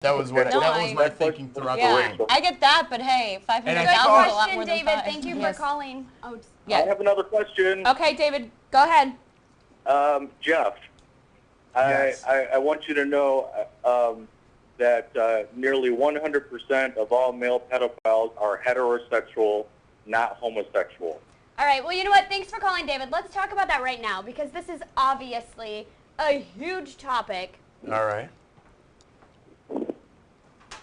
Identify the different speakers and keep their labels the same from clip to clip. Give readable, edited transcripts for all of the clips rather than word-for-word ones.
Speaker 1: That was what
Speaker 2: No,
Speaker 1: that was my thinking throughout the
Speaker 2: Yeah,
Speaker 1: game.
Speaker 2: I get that, but hey, 500,000 is a
Speaker 3: Good
Speaker 2: lot more
Speaker 3: question,
Speaker 2: than
Speaker 3: David.
Speaker 2: five.
Speaker 3: Thank you for calling. Oh,
Speaker 4: I have another question.
Speaker 2: Okay, David, go ahead.
Speaker 4: Jeff,
Speaker 1: Yes.
Speaker 4: I want you to know that nearly 100% of all male pedophiles are heterosexual, not homosexual.
Speaker 3: all right. Well, you know what? Thanks for calling, David. Let's talk about that right now because this is obviously a huge topic.
Speaker 1: All right.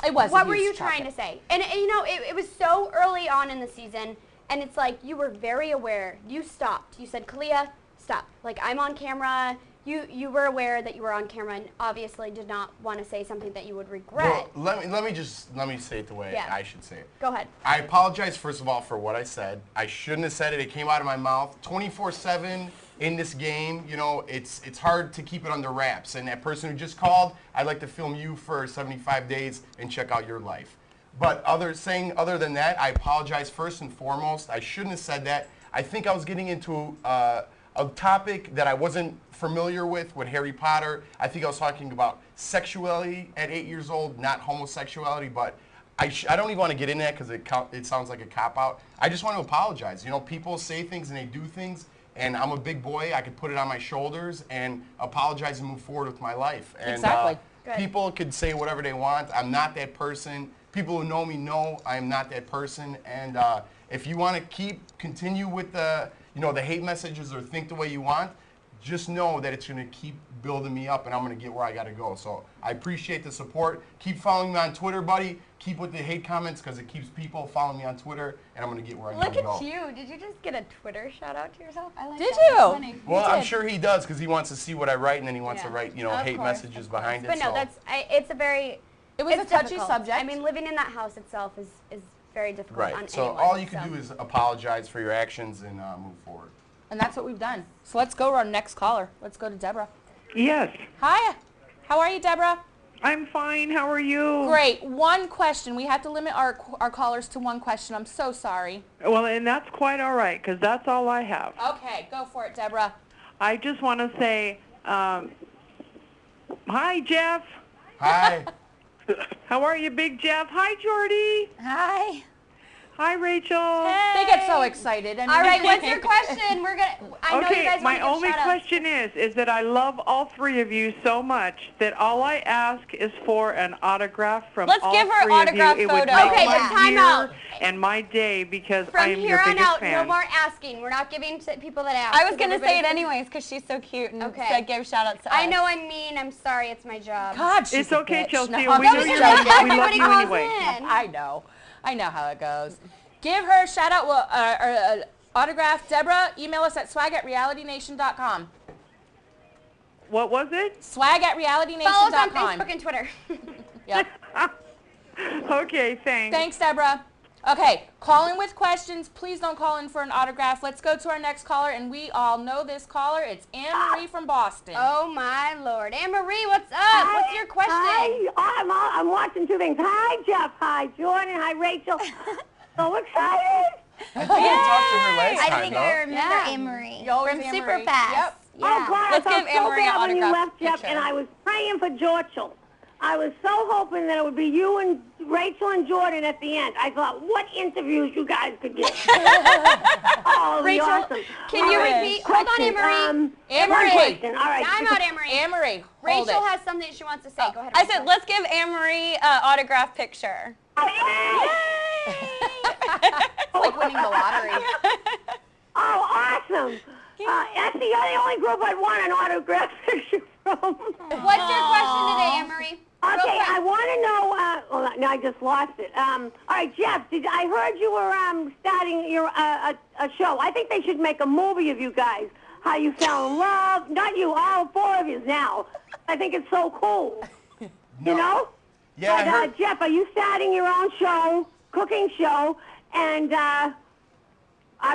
Speaker 2: It was.
Speaker 3: What were you trying to say? And you know, it was so early on in the season, and it's like you were very aware. You stopped. You said, Kalia, stop. Like, I'm on camera. You were aware that you were on camera and obviously did not want to say something that you would regret.
Speaker 1: Well, let me say it the way
Speaker 3: Yeah.
Speaker 1: I should say it.
Speaker 3: Go ahead.
Speaker 1: I apologize, first of all, for what I said. I shouldn't have said it. It came out of my mouth. 24/7 in this game, you know, it's hard to keep it under wraps. And that person who just called, I'd like to film you for 75 days and check out your life. But other than that, I apologize first and foremost. I shouldn't have said that. I think I was getting into a topic that I wasn't familiar with Harry Potter. I think I was talking about sexuality at 8 years old, not homosexuality, but I don't even want to get in that because it sounds like a cop-out. I just want to apologize. You know, people say things and they do things, and I'm a big boy. I could put it on my shoulders and apologize and move forward with my life. And,
Speaker 2: Exactly.
Speaker 1: People could say whatever they want. I'm not that person. People who know me know I am not that person. And if you want to continue with the hate messages or think the way you want, just know that it's going to keep building me up, and I'm going to get where I got to go. So I appreciate the support. Keep following me on Twitter, buddy. Keep with the hate comments because it keeps people following me on Twitter, and I'm going to get where I got to go.
Speaker 3: Look at you. Did you just get a Twitter shout out to yourself? I like
Speaker 2: Did
Speaker 3: that.
Speaker 2: you?
Speaker 3: That's funny.
Speaker 1: Well, I'm sure he does because he wants to see what I write, and then he wants to write,
Speaker 3: Of
Speaker 1: hate
Speaker 3: course,
Speaker 1: messages behind it.
Speaker 3: But no,
Speaker 1: so.
Speaker 3: it's a very
Speaker 2: It was
Speaker 3: it's
Speaker 2: a touchy
Speaker 3: difficult.
Speaker 2: subject.
Speaker 3: I mean, living in that house itself is very difficult on
Speaker 1: Right. So
Speaker 3: anyone.
Speaker 1: all you can do is apologize for your actions and move forward.
Speaker 2: And that's what we've done. So let's go to our next caller. Let's go to Deborah.
Speaker 5: Yes.
Speaker 2: Hi. How are you, Deborah?
Speaker 5: I'm fine. How are you?
Speaker 2: Great. One question. We have to limit our callers to one question. I'm so sorry.
Speaker 5: Well, and that's quite all right, because that's all I have.
Speaker 2: Okay, go for it, Deborah.
Speaker 5: I just want to say, hi, Jeff.
Speaker 1: Hi.
Speaker 5: How are you, Big Jeff? Hi, Jordy.
Speaker 3: Hi.
Speaker 5: Hi, Rachel.
Speaker 2: They get so excited. I mean,
Speaker 3: All right, what's your question? I know you guys
Speaker 5: my
Speaker 3: want to give
Speaker 5: only
Speaker 3: shout-outs.
Speaker 5: question is that I love all three of you so much that all I ask is for an autograph from
Speaker 3: Let's
Speaker 5: all
Speaker 3: give her
Speaker 5: three
Speaker 3: autograph
Speaker 5: of you. It would
Speaker 3: photo.
Speaker 5: make
Speaker 3: Okay,
Speaker 5: my
Speaker 3: but time
Speaker 5: year
Speaker 3: out.
Speaker 5: and my day because I
Speaker 3: From
Speaker 5: am
Speaker 3: here
Speaker 5: your
Speaker 3: on
Speaker 5: biggest
Speaker 3: out,
Speaker 5: fan.
Speaker 3: no more asking. We're not giving to people that ask.
Speaker 6: I was going to say it
Speaker 3: Everybody-
Speaker 6: anyways because she's so cute and
Speaker 3: Okay.
Speaker 6: said give shout outs to us.
Speaker 3: I know I'm mean. I'm sorry. It's my job.
Speaker 2: God, she's
Speaker 5: It's
Speaker 2: a
Speaker 5: okay,
Speaker 2: bitch.
Speaker 5: Chelsea.
Speaker 2: No,
Speaker 5: We
Speaker 2: I'm
Speaker 5: know
Speaker 2: just
Speaker 5: you're
Speaker 2: joking.
Speaker 5: we love
Speaker 3: Everybody
Speaker 5: you
Speaker 3: calls
Speaker 5: anyway.
Speaker 3: in.
Speaker 2: I know how it goes. Give her a shout out, autograph. Deborah, email us at swag@realitynation.com.
Speaker 5: What was it?
Speaker 3: Follow
Speaker 2: swag@realitynation.com.
Speaker 3: us on Facebook and Twitter.
Speaker 2: Yep.
Speaker 5: Okay, thanks.
Speaker 2: Thanks, Deborah. Okay, call in with questions. Please don't call in for an autograph. Let's go to our next caller, and we all know this caller. It's Anne-Marie from Boston.
Speaker 3: Oh, my Lord. Anne-Marie, what's up? What's your question?
Speaker 7: Hi, I'm watching two things. Hi, Jeff. Hi, Jordan. Hi, Rachel. So excited.
Speaker 1: I think I talked to her last
Speaker 6: I
Speaker 1: time,
Speaker 6: think
Speaker 1: no?
Speaker 6: I remember
Speaker 3: Yeah.
Speaker 6: Anne-Marie
Speaker 2: You always
Speaker 6: from
Speaker 2: Anne-Marie.
Speaker 6: Super Fast.
Speaker 2: Yep.
Speaker 3: Yeah.
Speaker 7: Oh, God,
Speaker 6: Let's
Speaker 7: I felt
Speaker 6: give Anne-Marie
Speaker 7: so
Speaker 6: an
Speaker 7: bad when you
Speaker 6: autograph
Speaker 7: left, Jeff,
Speaker 6: picture.
Speaker 7: and I was praying for George. I was so hoping that it would be you and Rachel and Jordan at the end. I thought, what interviews you guys could get. Oh,
Speaker 3: Rachel,
Speaker 7: awesome.
Speaker 3: can you
Speaker 7: All right,
Speaker 3: repeat? Hold on,
Speaker 7: question.
Speaker 3: Anne-Marie.
Speaker 2: Anne-Marie.
Speaker 7: One question. All right.
Speaker 3: Time out, Anne-Marie.
Speaker 2: Anne-Marie, hold
Speaker 3: Rachel
Speaker 2: it.
Speaker 3: has something she wants to say. Go ahead,
Speaker 6: I
Speaker 3: Rachel.
Speaker 6: said let's give Anne-Marie an autograph picture.
Speaker 2: It's like winning the lottery.
Speaker 7: Oh, awesome. That's the only group I'd want an autograph picture from.
Speaker 3: What's your question today, Anne-Marie? Real
Speaker 7: Okay,
Speaker 3: quick.
Speaker 7: I want to know. No, I just lost it. All right, Jeff. I heard you were starting your a show. I think they should make a movie of you guys. How you fell in love. Not you, all four of you now. I think it's so cool.
Speaker 1: No.
Speaker 7: You know?
Speaker 1: Yeah, I
Speaker 7: But,
Speaker 1: heard.
Speaker 7: Jeff, are you starting your own show, cooking show? And I'm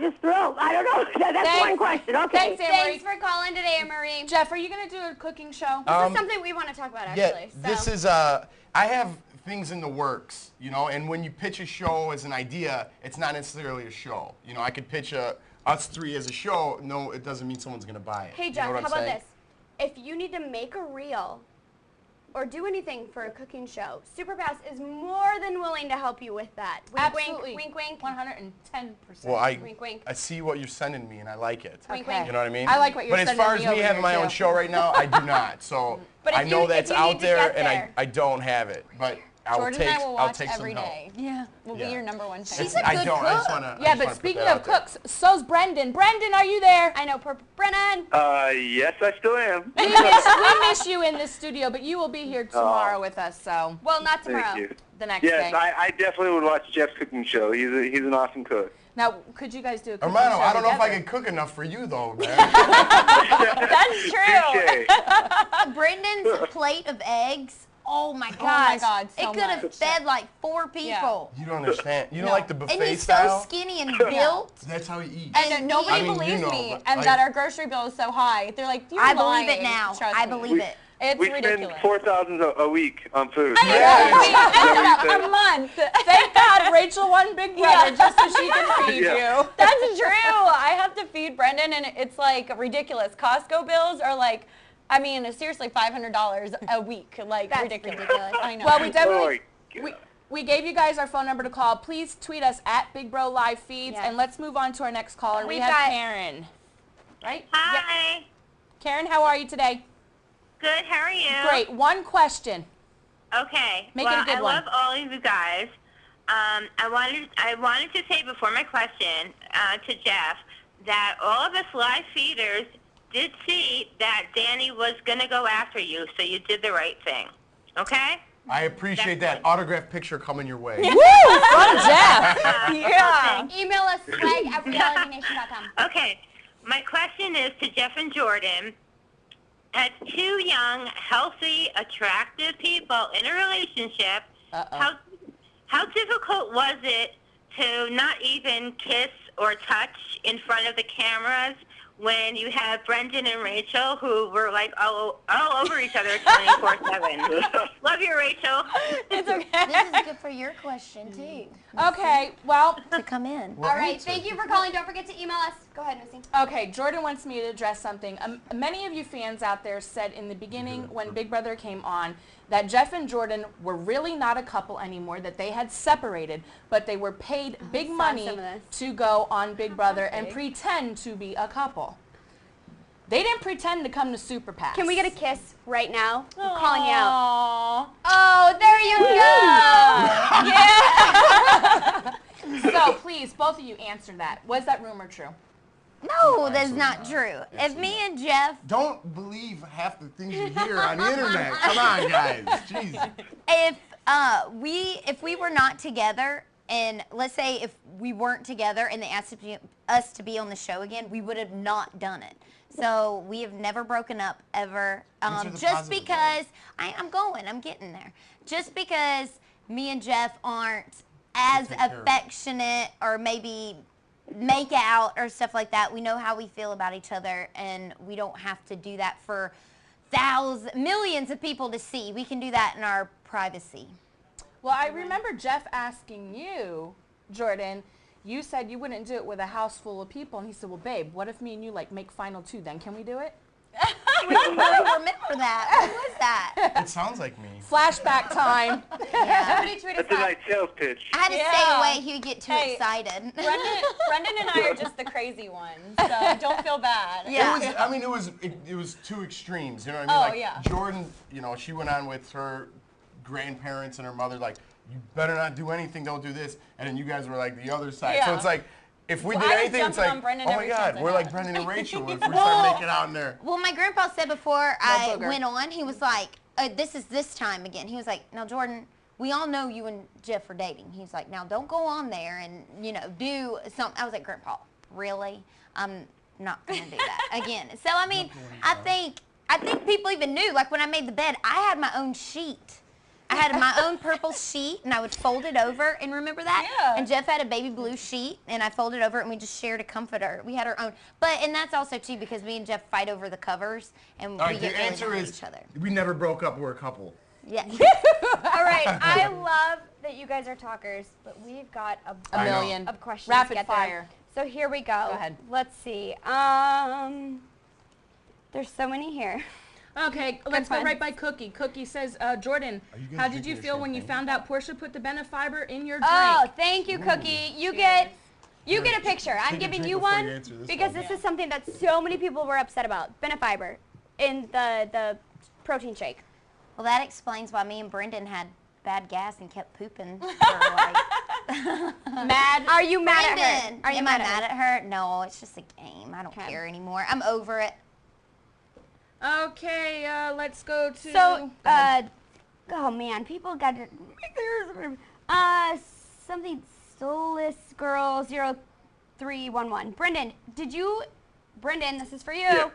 Speaker 7: just thrilled. I don't know. That's
Speaker 2: Thanks.
Speaker 7: one question. Okay.
Speaker 2: Thanks, Anne-Marie.
Speaker 3: Thanks for calling today, Anne-Marie.
Speaker 2: Jeff, are you going to do a cooking show?
Speaker 3: This is something we want to talk about, actually.
Speaker 1: Yeah, this is, I have things in the works, you know, and when you pitch a show as an idea, it's not necessarily a show. You know, I could pitch us three as a show. No, it doesn't mean someone's going to buy it.
Speaker 3: Hey,
Speaker 1: You know
Speaker 3: Jeff,
Speaker 1: what
Speaker 3: how
Speaker 1: I'm
Speaker 3: about
Speaker 1: saying?
Speaker 3: this? If you need to make a reel or do anything for a cooking show, Superpass is more than willing to help you with that. Wink,
Speaker 2: Absolutely.
Speaker 3: wink, wink, wink.
Speaker 2: 110%.
Speaker 1: Well,
Speaker 3: Wink, wink.
Speaker 1: I see what you're sending me, and I like it.
Speaker 3: Wink,
Speaker 2: Okay.
Speaker 3: wink.
Speaker 1: You know what I mean?
Speaker 2: I like what you're
Speaker 1: But as
Speaker 2: sending
Speaker 1: far as
Speaker 2: me
Speaker 1: me
Speaker 2: over
Speaker 1: having
Speaker 2: here,
Speaker 1: my own
Speaker 2: too.
Speaker 1: show right now, I do not. So
Speaker 3: But if
Speaker 1: I know
Speaker 3: you-
Speaker 1: that's
Speaker 3: if you need
Speaker 1: out
Speaker 3: to
Speaker 1: there,
Speaker 3: get
Speaker 1: and
Speaker 3: there.
Speaker 1: I don't have it. But I'll
Speaker 6: Jordan
Speaker 1: take
Speaker 6: and I will
Speaker 1: I'll
Speaker 6: watch
Speaker 1: take some
Speaker 6: every
Speaker 1: help.
Speaker 6: day. Yeah, we'll
Speaker 2: Yeah.
Speaker 6: be your number one fan.
Speaker 3: She's a
Speaker 1: I
Speaker 3: good
Speaker 1: don't. I just
Speaker 3: cook.
Speaker 1: wanna.
Speaker 2: Yeah, but speaking of cooks, so's Brendan. Brendan, are you there?
Speaker 3: I know, poor Brennan.
Speaker 8: Yes, I still am.
Speaker 2: We miss you in the studio, but you will be here tomorrow with us, so
Speaker 3: Well, not tomorrow.
Speaker 8: Thank you.
Speaker 2: the next
Speaker 8: Yes,
Speaker 2: day.
Speaker 8: I definitely would watch Jeff's cooking show. He's an awesome cook.
Speaker 2: Now, could you guys do a cooking
Speaker 1: Hermano,
Speaker 2: show
Speaker 1: I don't know if I
Speaker 2: together?
Speaker 1: can cook enough for you though, man.
Speaker 6: That's true.
Speaker 8: Touche.
Speaker 9: Brendan's plate of eggs. Oh my gosh.
Speaker 6: my God, so
Speaker 9: it could have
Speaker 6: much.
Speaker 9: fed like 4 people.
Speaker 1: You don't understand. You don't
Speaker 6: No.
Speaker 1: like the
Speaker 9: And
Speaker 1: buffet
Speaker 9: he's
Speaker 1: style?
Speaker 9: so skinny and built.
Speaker 1: That's how he eats.
Speaker 6: And nobody
Speaker 1: I mean, you
Speaker 6: believes
Speaker 1: know,
Speaker 6: me,
Speaker 1: but,
Speaker 6: and
Speaker 1: like-
Speaker 6: that our grocery bill is so high. They're like, you're
Speaker 9: I believe
Speaker 6: lying.
Speaker 9: it now.
Speaker 6: Trust
Speaker 9: I
Speaker 6: me.
Speaker 9: believe it.
Speaker 6: It's
Speaker 8: We spend
Speaker 6: ridiculous.
Speaker 8: $4,000 a week on food.
Speaker 6: A month.
Speaker 2: Thank God Rachel won Big Brother just so she can feed
Speaker 8: Yeah.
Speaker 2: you.
Speaker 6: That's true. I have to feed Brendan, and it's like ridiculous. Costco bills are like, I mean, seriously, $500 a week. Like,
Speaker 3: That's
Speaker 6: ridiculous.
Speaker 3: ridiculous.
Speaker 6: I know.
Speaker 2: Well, we
Speaker 8: Oh,
Speaker 2: definitely
Speaker 8: my God.
Speaker 2: we gave you guys our phone number to call. Please tweet us at Big Bro Live Feeds,
Speaker 3: Yes.
Speaker 2: and let's move on to our next caller. We
Speaker 3: We've
Speaker 2: have
Speaker 3: got-
Speaker 2: Karen. Right?
Speaker 10: Hi.
Speaker 2: Karen, how are you today?
Speaker 10: Good. How are you?
Speaker 2: Great. One question.
Speaker 10: Okay.
Speaker 2: Make it
Speaker 10: well,
Speaker 2: a good
Speaker 10: I
Speaker 2: one.
Speaker 10: love all of you guys. I wanted to say before my question to Jeff that all of us live feeders did see that Danny was going to go after you, so you did the right thing. Okay?
Speaker 1: I appreciate that autograph picture coming your way.
Speaker 2: Woo! From Jeff.
Speaker 6: Yeah.
Speaker 3: Email us swag@realitynation.com.
Speaker 10: Okay. My question is to Jeff and Jordan. As two young, healthy, attractive people in a relationship, how difficult was it to not even kiss or touch in front of the cameras when you have Brendan and Rachel who were like all over each other 24/7? Love you, Rachel.
Speaker 6: It's okay.
Speaker 9: This is good for your question too.
Speaker 2: Okay, well,
Speaker 9: To come in.
Speaker 3: All right, thank you for calling. Don't forget to email us. Go ahead, Missy.
Speaker 2: okay, Jordan wants me to address something. Many of you fans out there said in the beginning when Big Brother came on that Jeff and Jordan were really not a couple anymore, that they had separated, but they were paid big money
Speaker 3: some of this.
Speaker 2: to go on Big Brother and pretend to be a couple. They didn't pretend to come to Super Pass.
Speaker 3: Can we get a kiss right now? I'm calling you out.
Speaker 2: Aww.
Speaker 3: Oh, there you go.
Speaker 2: So please, both of you answer that. Was that rumor true?
Speaker 9: No, that's not true. If me and Jeff,
Speaker 1: Don't believe half the things you hear on the internet. Come on, guys. Jeez.
Speaker 9: if we were not together, and let's say if we weren't together and they asked us to be on the show again, we would have not done it. So we have never broken up ever.
Speaker 1: Answer the
Speaker 9: Just
Speaker 1: positive
Speaker 9: because I'm getting there. Just because me and Jeff aren't as
Speaker 1: Take care of it.
Speaker 9: affectionate or maybe make out or stuff like that. We know how we feel about each other, and we don't have to do that for millions of people to see. We can do that in our privacy.
Speaker 2: Well, I remember Jeff asking you, Jordan, you said you wouldn't do it with a house full of people, and he said, well, babe, what if me and you like make final two, then can we do it?
Speaker 9: I don't remember that. What was that?
Speaker 1: It sounds like me.
Speaker 2: Flashback time.
Speaker 9: Yeah.
Speaker 3: Somebody tweet us
Speaker 8: That's a
Speaker 3: out.
Speaker 8: nice sales pitch.
Speaker 9: I had to
Speaker 6: Yeah.
Speaker 9: stay away. He would get too
Speaker 6: Hey,
Speaker 9: excited.
Speaker 6: Brendan and I are just the crazy ones, so don't feel bad.
Speaker 9: Yeah.
Speaker 1: It was two extremes. You know what I mean?
Speaker 6: Oh,
Speaker 1: Like
Speaker 6: yeah.
Speaker 1: Jordan, she went on with her grandparents and her mother, like, you better not do anything, don't do this. And then you guys were like the other side. So
Speaker 6: Yeah.
Speaker 1: it's like, if we
Speaker 6: Well,
Speaker 1: did
Speaker 6: I was
Speaker 1: anything, it's
Speaker 6: jumping
Speaker 1: like,
Speaker 6: on Brendan
Speaker 1: oh my
Speaker 6: every
Speaker 1: God,
Speaker 6: chance I
Speaker 1: we're like
Speaker 6: had.
Speaker 1: Brendan and Rachel if we start making out in there.
Speaker 9: Well, my grandpa said before I
Speaker 2: booger.
Speaker 9: went on, he was like, this is this time again. He was like, now, Jordan, we all know you and Jeff are dating. He's like, now, don't go on there and, do something. I was like, Grandpa, really? I'm not going to do that again. So, I mean, I think people even knew. Like, when I made the bed, I had my own sheet. I had my own purple sheet, and I would fold it over. And remember that?
Speaker 6: Yeah.
Speaker 9: And Jeff had a baby blue sheet, and I folded over it, and we just shared a comforter. We had our own. And that's also, too, because me and Jeff fight over the covers, and
Speaker 1: All
Speaker 9: we
Speaker 1: right,
Speaker 9: get
Speaker 1: the
Speaker 9: really
Speaker 1: answer
Speaker 9: mad at
Speaker 1: is
Speaker 9: each other.
Speaker 1: we never broke up. We're a couple.
Speaker 9: Yeah.
Speaker 3: All right, I love that you guys are talkers, but we've got a
Speaker 2: A million.
Speaker 3: of questions
Speaker 2: Rapid
Speaker 3: to get through.
Speaker 2: fire.
Speaker 3: So here we go.
Speaker 2: Go ahead.
Speaker 3: Let's see. There's so many here.
Speaker 2: Okay, let's go
Speaker 3: fun.
Speaker 2: right by Cookie. Cookie says, Jordan,
Speaker 1: you guys
Speaker 2: how did you
Speaker 1: drinking
Speaker 2: feel when you
Speaker 1: champagne?
Speaker 2: found out Portia put the Benefiber in your drink?
Speaker 3: Oh, thank you, Cookie. You get a picture. I'm
Speaker 1: Take a
Speaker 3: giving
Speaker 1: drink
Speaker 3: you
Speaker 1: before
Speaker 3: one
Speaker 1: you answer this
Speaker 3: because
Speaker 1: one.
Speaker 3: this is something that so many people were upset about. Benefiber in the protein shake.
Speaker 9: Well, that explains why me and Brendan had bad gas and kept pooping for like.
Speaker 3: Mad? Are you mad at her?
Speaker 9: Brendan,
Speaker 3: Are you
Speaker 9: am I mad at her? No, it's just a game. I don't
Speaker 3: Okay.
Speaker 9: care anymore. I'm over it.
Speaker 2: Okay, let's go to...
Speaker 3: So, oh man, people got to something soulless girl 0311. Brendan, this is for you.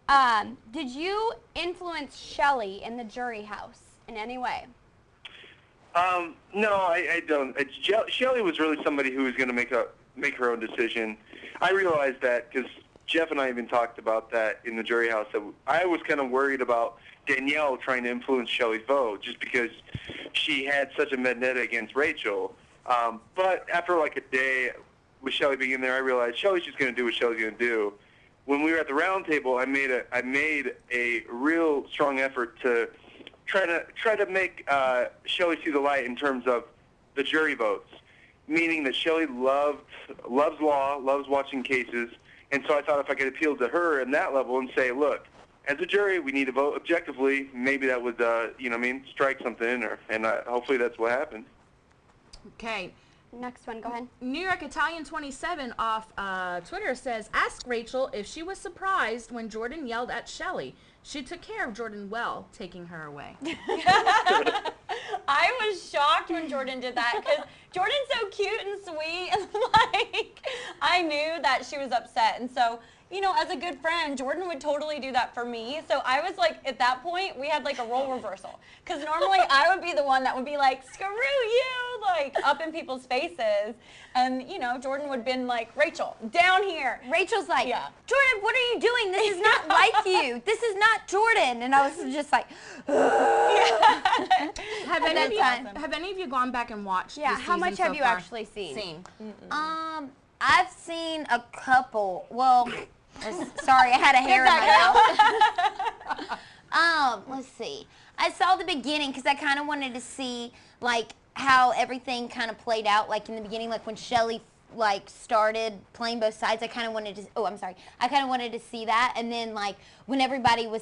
Speaker 8: Yeah.
Speaker 3: Did you influence Shelly in the jury house in any way?
Speaker 8: No, I don't. Shelly was really somebody who was going to make her own decision. I realized that because Jeff and I even talked about that in the jury house. That I was kind of worried about Danielle trying to influence Shelly's vote just because she had such a vendetta against Rachel. But after like a day with Shelly being in there, I realized Shelly's just going to do what Shelly's going to do. When we were at the round table, I made a real strong effort to try to make Shelly see the light in terms of the jury votes, meaning that Shelly loves law, loves watching cases, and so I thought if I could appeal to her in that level and say, look, as a jury, we need to vote objectively. Maybe that would, strike something in her, and hopefully that's what happened.
Speaker 2: Okay.
Speaker 3: Next one, go ahead.
Speaker 2: New York Italian 27 off Twitter says, ask Rachel if she was surprised when Jordan yelled at Shelly. She took care of Jordan well, taking her away.
Speaker 6: I was shocked when Jordan did that because Jordan's so cute and sweet, and like I knew that she was upset, and so as a good friend, Jordan would totally do that for me. So I was like, at that point, we had like a role reversal because normally I would be the one that would be like, screw you, like up in people's faces, and Jordan would have been like, Rachel, down here.
Speaker 9: Rachel's like,
Speaker 6: Yeah.
Speaker 9: Jordan, what are you doing? This is not like you. This is not Jordan. And I was just like,
Speaker 2: Have any of you gone back and watched
Speaker 3: Yeah,
Speaker 2: this
Speaker 3: how
Speaker 2: season
Speaker 3: much
Speaker 2: so
Speaker 3: have you
Speaker 2: far?
Speaker 3: actually seen?
Speaker 9: I've seen a couple. Well, sorry, I had a hair in my mouth. Let's see. I saw the beginning because I kind of wanted to see like how everything kind of played out. Like in the beginning, like when Shelly like started playing both sides, I kind of wanted to. Oh, I'm sorry. I kind of wanted to see that, and then like when everybody was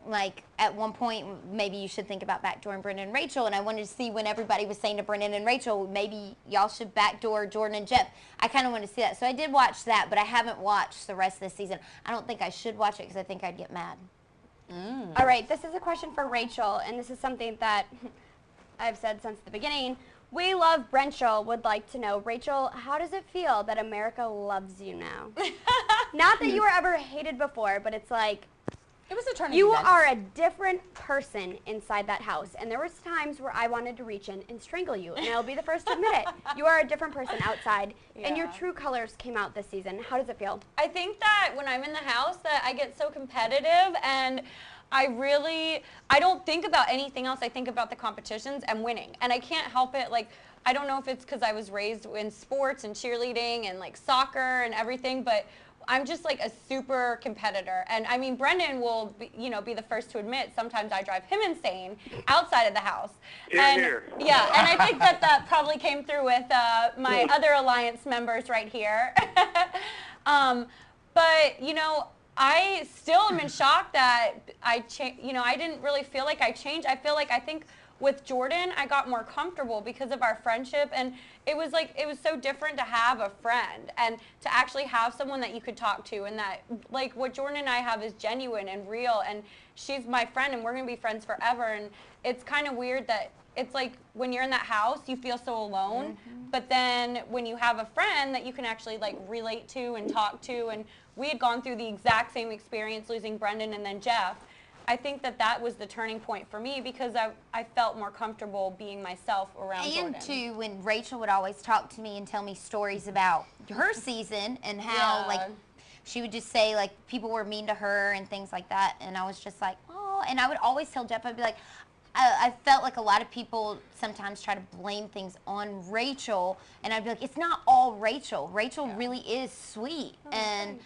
Speaker 9: like at one point, maybe you should think about backdooring Brendan and Rachel, and I wanted to see when everybody was saying to Brendan and Rachel, maybe y'all should backdoor Jordan and Jeff. I kind of wanted to see that, so I did watch that, but I haven't watched the rest of the season. I don't think I should watch it because I think I'd get mad.
Speaker 3: All right, this is a question for Rachel, and this is something that I've said since the beginning. We Love Brenchal would like to know, Rachel, how does it feel that America loves you now? Not that you were ever hated before, but it's like
Speaker 2: It was a turning
Speaker 3: you
Speaker 2: event.
Speaker 3: are a different person inside that house. And there was times where I wanted to reach in and strangle you, and I'll be the first to admit it. You are a different person outside, and your true colors came out this season. How does it feel?
Speaker 6: I think that when I'm in the house that I get so competitive, and I don't think about anything else. I think about the competitions and winning. And I can't help it. Like, I don't know if it's because I was raised in sports and cheerleading and like soccer and everything, but I'm just like a super competitor. And I mean, Brendan will be the first to admit sometimes I drive him insane outside of the house.
Speaker 8: Here.
Speaker 6: Yeah, and I think that probably came through with my other alliance members right here. But I still am in shock that I didn't really feel like I changed. I think with Jordan, I got more comfortable because of our friendship, and it was so different to have a friend and to actually have someone that you could talk to, and that like what Jordan and I have is genuine and real, and she's my friend and we're going to be friends forever. And it's kind of weird that it's like when you're in that house, you feel so alone, but then when you have a friend that you can actually like relate to and talk to, and we had gone through the exact same experience losing Brendan and then Jeff. I think that was the turning point for me because I felt more comfortable being myself around Jordan.
Speaker 9: And too, when Rachel would always talk to me and tell me stories about her season and how like she would just say like people were mean to her and things like that, and I was just like, oh, and I would always tell Jeff, I'd be like, I felt like a lot of people sometimes try to blame things on Rachel, and I'd be like, it's not all Rachel. Rachel really is sweet, and